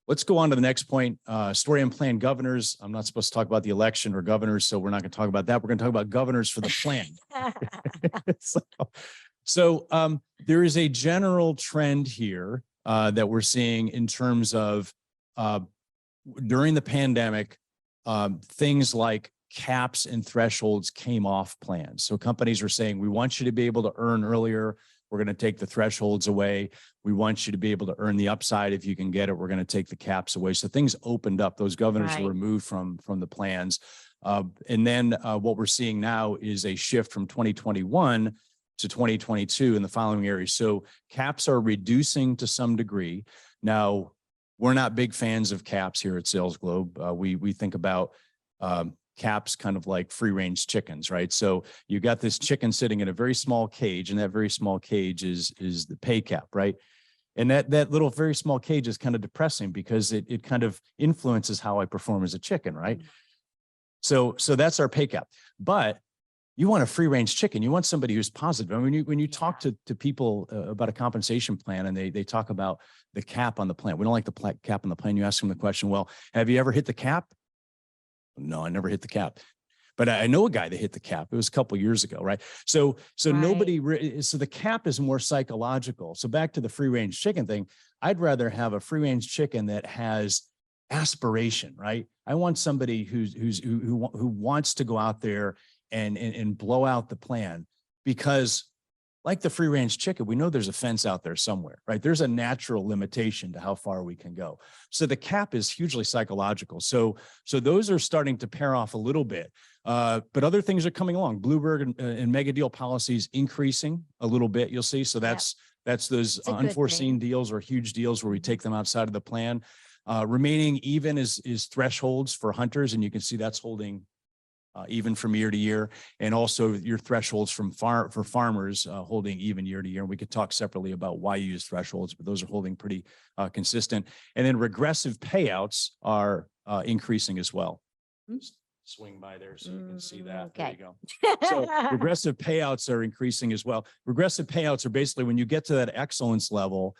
Let's go on to the next point. Story and plan governors. I'm not supposed to talk about the election or governors, so we're not going to talk about that. We're going to talk about governors for the plan. So there is a general trend here that we're seeing in terms of during the pandemic, things like caps and thresholds came off plans. So companies are saying, we want you to be able to earn earlier. We're going to take the thresholds away. We want you to be able to earn the upside if you can get it. We're going to take the caps away. So things opened up. Those governors were removed from the plans. And then what we're seeing now is a shift from 2021 to 2022 in the following areas. So caps are reducing to some degree. Now, we're not big fans of caps here at SalesGlobe. We think about caps kind of like free range chickens, right? So you got this chicken sitting in a very small cage, and that very small cage is the pay cap, right? And that little very small cage is kind of depressing because it kind of influences how I perform as a chicken, right? So that's our pay cap. But you want a free range chicken. You want somebody who's positive. I mean, when you talk to people about a compensation plan and they talk about the cap on the plan, we don't like the cap on the plan. You ask them the question, well, have you ever hit the cap? No, I never hit the cap, but I know a guy that hit the cap. It was a couple of years ago, right? So nobody, so the cap is more psychological. So back to the free range chicken thing, I'd rather have a free range chicken that has aspiration, right? I want somebody who wants to go out there and blow out the plan, because like the free range chicken, we know there's a fence out there somewhere, right? There's a natural limitation to how far we can go. So the cap is hugely psychological. So those are starting to pair off a little bit, but other things are coming along. Bluebird and mega deal policies increasing a little bit, you'll see. So that's those unforeseen deals or huge deals where we take them outside of the plan. Remaining even is thresholds for hunters, and you can see that's holding even from year to year, and also your thresholds for farmers holding even year to year. And we could talk separately about why you use thresholds, but those are holding pretty consistent. And then regressive payouts are increasing as well. Swing by there so you can see that. Okay. There you go. So regressive payouts are increasing as well. Regressive payouts are basically when you get to that excellence level,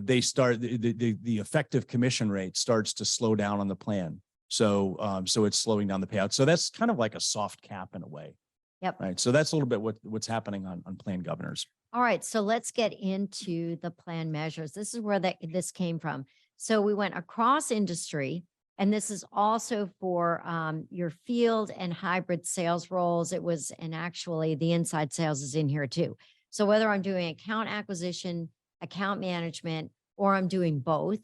they start the effective commission rate starts to slow down on the plan. So it's slowing down the payout. So that's kind of like a soft cap in a way. Yep. Right. So that's a little bit what's happening on plan governors. All right. So let's get into the plan measures. This is where this came from. So we went across industry, and this is also for your field and hybrid sales roles. And actually the inside sales is in here too. So whether I'm doing account acquisition, account management, or I'm doing both,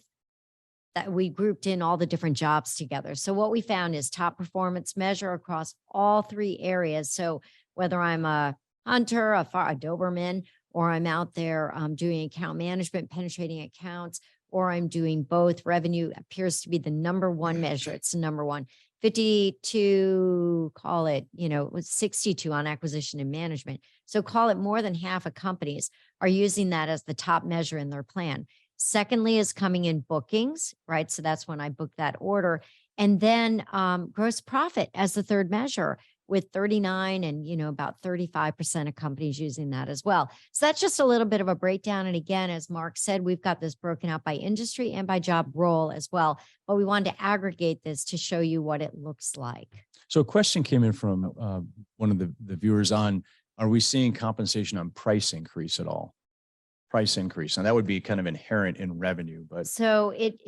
that we grouped in all the different jobs together. So what we found is top performance measure across all three areas. So whether I'm a hunter, a Doberman, or I'm out there doing account management, penetrating accounts, or I'm doing both, revenue appears to be the number one measure. It's the number one. 52, call it, 62 on acquisition and management. So call it more than half of companies are using that as the top measure in their plan. Secondly is coming in bookings, right? So that's when I book that order. And then gross profit as the third measure, with 39 and, about 35% of companies using that as well. So that's just a little bit of a breakdown. And again, as Mark said, we've got this broken out by industry and by job role as well. But we wanted to aggregate this to show you what it looks like. So a question came in from one of the viewers on, are we seeing compensation on price increase at all? Price increase. And that would be kind of inherent in revenue, but. So it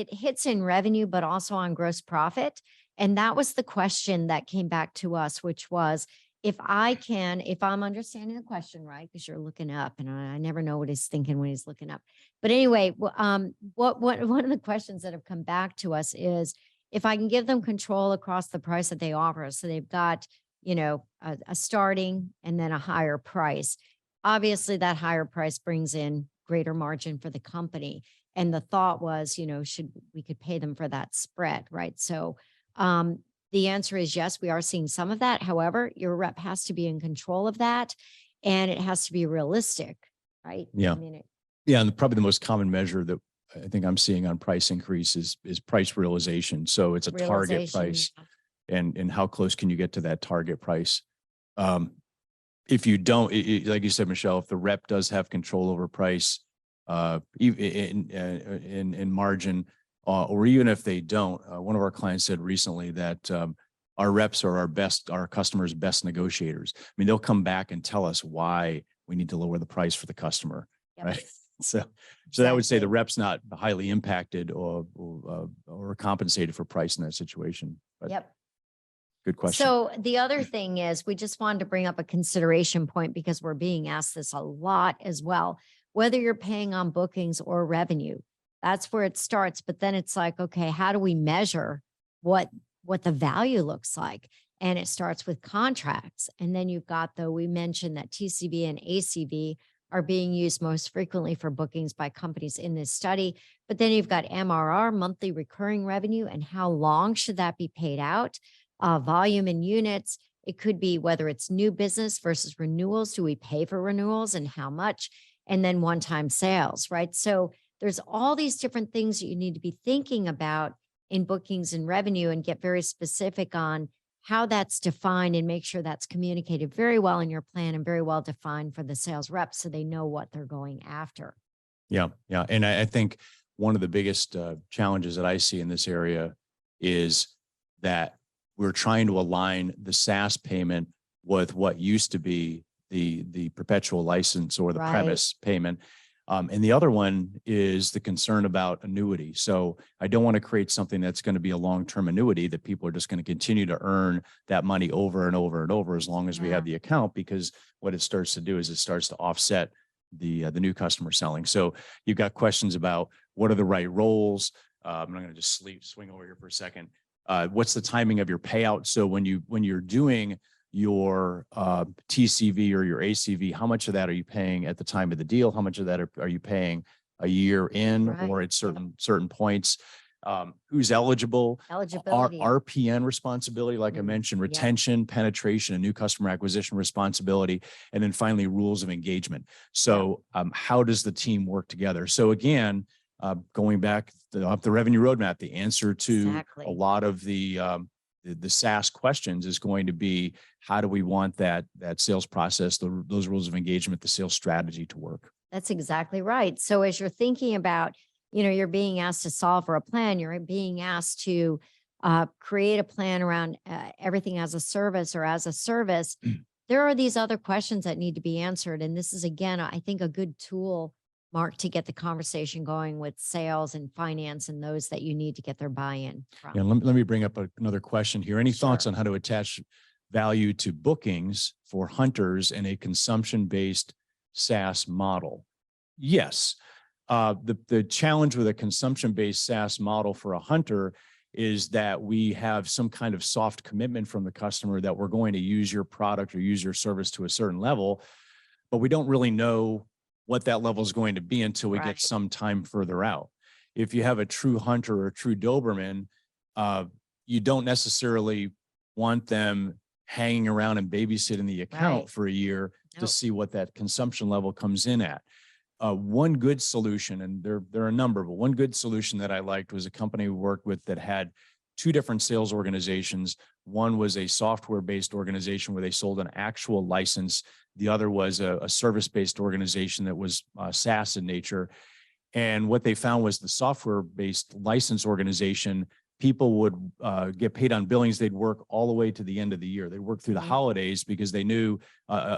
hits in revenue, but also on gross profit. And that was the question that came back to us, which was, if I'm understanding the question right, because you're looking up and I never know what he's thinking when he's looking up. But anyway, one of the questions that have come back to us is, if I can give them control across the price that they offer. So they've got, a starting and then a higher price. Obviously, that higher price brings in greater margin for the company. And the thought was, we could pay them for that spread, right? So the answer is yes, we are seeing some of that. However, your rep has to be in control of that, and it has to be realistic, right? Yeah. And probably the most common measure that I think I'm seeing on price increase is price realization. So it's a target price, and how close can you get to that target price? If you don't, like you said, Michelle, if the rep does have control over price, in margin, or even if they don't. One of our clients said recently that our reps are our customers' best negotiators. I mean, they'll come back and tell us why we need to lower the price for the customer, Yep. right? So that would say the Exactly. rep's not highly impacted or compensated for price in that situation. But Yep. good question. So the other thing is, we just wanted to bring up a consideration point because we're being asked this a lot as well. Whether you're paying on bookings or revenue, that's where it starts. But then it's like, okay, how do we measure what the value looks like? And it starts with contracts. And then you've got, though, we mentioned that TCV and ACV are being used most frequently for bookings by companies in this study. But then you've got MRR, monthly recurring revenue, and how long should that be paid out? Volume in units. It could be whether it's new business versus renewals. Do we pay for renewals and how much? And then one-time sales, right? So there's all these different things that you need to be thinking about in bookings and revenue, and get very specific on how that's defined and make sure that's communicated very well in your plan and very well defined for the sales reps so they know what they're going after. Yeah. Yeah. And I think one of the biggest challenges that I see in this area is that we're trying to align the SaaS payment with what used to be the perpetual license or the Right. premise payment. And the other one is the concern about annuity. So I don't want to create something that's going to be a long-term annuity that people are just going to continue to earn that money over and over and over as long as we have the account, because what it starts to do is it starts to offset the new customer selling. So you've got questions about what are the right roles. I'm going to just swing over here for a second. What's the timing of your payout? So when you're doing your TCV or your ACV, how much of that are you paying at the time of the deal? How much of that are you paying a year in or at certain points? Who's eligible? Eligibility. RPN responsibility, like I mentioned, retention, penetration, and new customer acquisition responsibility, and then finally rules of engagement. So how does the team work together? So again, going back up the revenue roadmap, the answer to a lot of the SaaS questions is going to be, how do we want that sales process, those rules of engagement, the sales strategy to work? That's exactly right. So as you're thinking about, you're being asked to solve for a plan, you're being asked to create a plan around everything as a service or as a service. There are these other questions that need to be answered. And this is, again, I think a good tool, Mark, to get the conversation going with sales and finance and those that you need to get their buy-in from. Yeah, let me bring up another question here. Any thoughts on how to attach value to bookings for hunters in a consumption-based SaaS model? Yes. The challenge with a consumption-based SaaS model for a hunter is that we have some kind of soft commitment from the customer that we're going to use your product or use your service to a certain level, but we don't really know what that level is going to be until we get some time further out. If you have a true hunter or a true Doberman, you don't necessarily want them hanging around and babysitting the account for a year to see what that consumption level comes in at. One good solution, and there are a number, but one good solution that I liked was a company we worked with that had two different sales organizations. One was a software-based organization where they sold an actual license. The other was a service-based organization that was SaaS in nature. And what they found was the software-based license organization, people would get paid on billings. They'd work all the way to the end of the year. They'd work through the holidays because they knew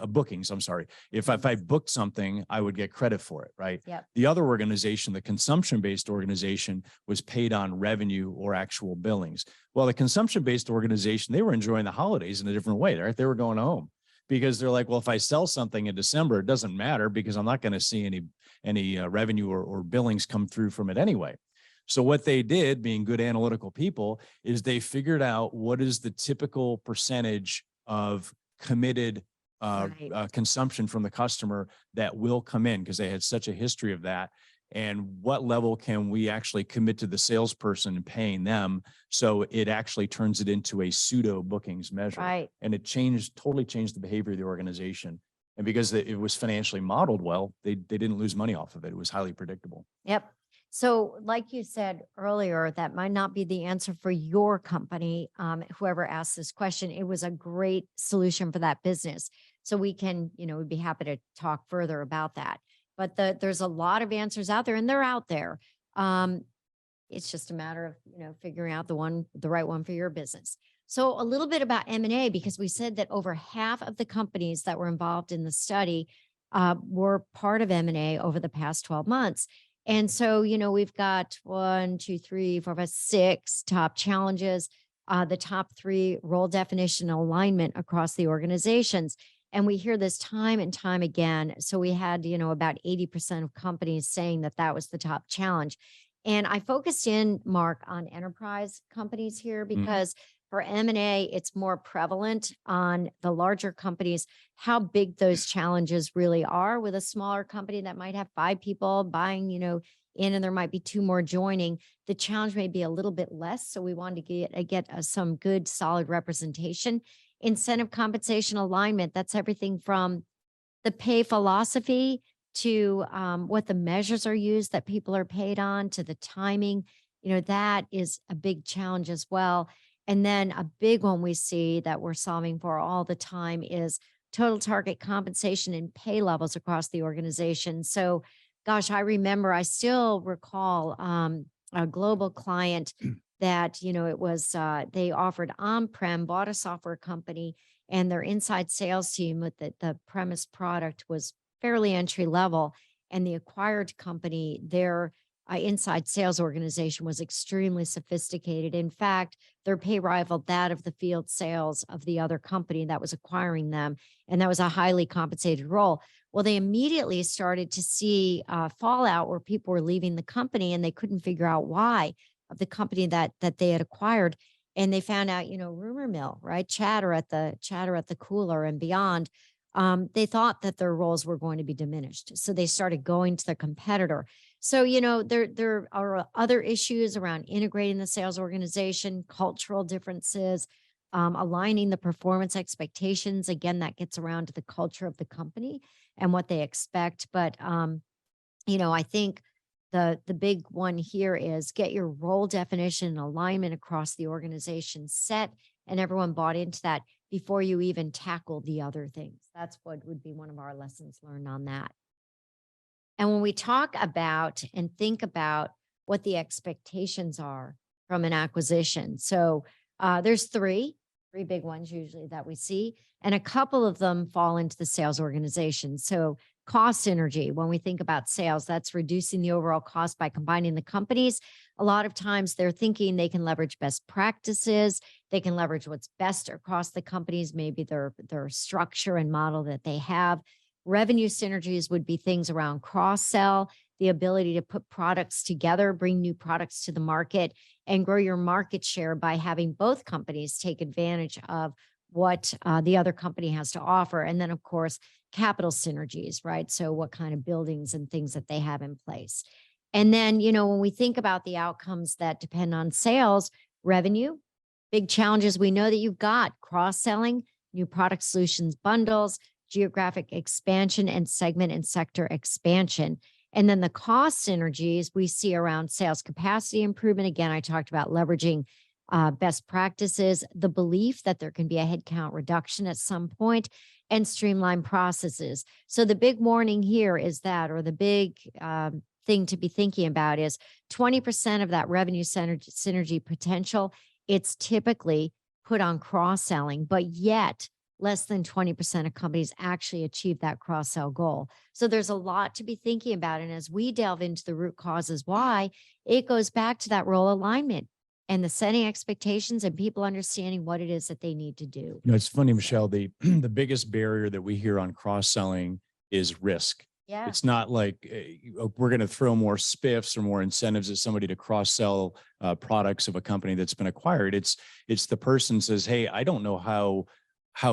bookings. I'm sorry. If I booked something, I would get credit for it, right? The other organization, the consumption-based organization, was paid on revenue or actual billings. Well, the consumption-based organization, they were enjoying the holidays in a different way, right? They were going home because they're like, well, if I sell something in December, it doesn't matter because I'm not going to see any revenue or billings come through from it anyway. So what they did, being good analytical people, is they figured out what is the typical percentage of committed consumption from the customer that will come in, because they had such a history of that. And what level can we actually commit to the salesperson and paying them, so it actually turns it into a pseudo bookings measure. And it totally changed the behavior of the organization. And because it was financially modeled well, they didn't lose money off of it. It was highly predictable. So like you said earlier, that might not be the answer for your company. Whoever asked this question, it was a great solution for that business. So we can, we'd be happy to talk further about that. But there's a lot of answers out there, and they're out there. It's just a matter of, figuring out the right one for your business. So a little bit about M&A, because we said that over half of the companies that were involved in the study were part of M&A over the past 12 months. And so, we've got 1, 2, 3, 4, 5, 6 top challenges, the top 3 role definition alignment across the organizations. And we hear this time and time again. So we had, about 80% of companies saying that that was the top challenge. And I focused in, Mark, on enterprise companies here because for M&A, it's more prevalent on the larger companies, how big those challenges really are. With a smaller company that might have 5 people buying, in, and there might be 2 more joining, the challenge may be a little bit less. So we wanted to get some good, solid representation. Incentive compensation alignment, that's everything from the pay philosophy to what the measures are used that people are paid on, to the timing. That is a big challenge as well. And then a big one we see that we're solving for all the time is total target compensation and pay levels across the organization. So, gosh, I still recall a global client that, it was, they offered on-prem, bought a software company, and their inside sales team with the premise product was fairly entry level. And the acquired company, their inside sales organization was extremely sophisticated. In fact, their pay rivaled that of the field sales of the other company that was acquiring them. And that was a highly compensated role. Well, they immediately started to see fallout where people were leaving the company and they couldn't figure out why, of the company that they had acquired. And they found out, rumor mill, right? Chatter at the cooler and beyond. They thought that their roles were going to be diminished. So they started going to their competitor. So, there are other issues around integrating the sales organization, cultural differences, aligning the performance expectations. Again, that gets around to the culture of the company and what they expect. But, I think the big one here is get your role definition and alignment across the organization set, and everyone bought into that before you even tackle the other things. That's what would be one of our lessons learned on that. And when we talk about and think about what the expectations are from an acquisition, so there's three big ones usually that we see, and a couple of them fall into the sales organization. So cost synergy, when we think about sales, that's reducing the overall cost by combining the companies. A lot of times they're thinking they can leverage best practices, they can leverage what's best across the companies, maybe their structure and model that they have. Revenue synergies would be things around cross-sell, the ability to put products together, bring new products to the market, and grow your market share by having both companies take advantage of what the other company has to offer. And then, of course, capital synergies, right? So what kind of buildings and things that they have in place. And then, when we think about the outcomes that depend on sales, revenue, big challenges we know that you've got: cross-selling, new product solutions bundles, geographic expansion, and segment and sector expansion. And then the cost synergies we see around sales capacity improvement. Again, I talked about leveraging best practices, the belief that there can be a headcount reduction at some point, and streamline processes. So the big warning here is that, or the big thing to be thinking about is 20% of that revenue synergy potential, it's typically put on cross-selling, but yet less than 20% of companies actually achieve that cross-sell goal. So there's a lot to be thinking about. And as we delve into the root causes why, it goes back to that role alignment and the setting expectations and people understanding what it is that they need to do. It's funny, Michelle, the biggest barrier that we hear on cross-selling is risk. Yeah. It's not like we're going to throw more spiffs or more incentives at somebody to cross-sell products of a company that's been acquired. It's the person says, hey, I don't know how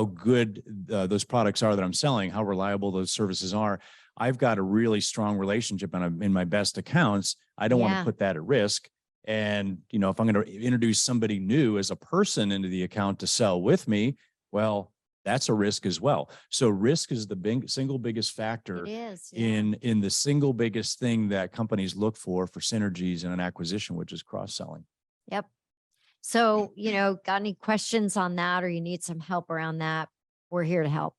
good those products are that I'm selling, how reliable those services are. I've got a really strong relationship and I'm in my best accounts. I don't want to put that at risk. And, if I'm going to introduce somebody new as a person into the account to sell with me, well, that's a risk as well. So risk is the single biggest factor in the single biggest thing that companies look for synergies in an acquisition, which is cross-selling. Yep. So, got any questions on that, or you need some help around that? We're here to help.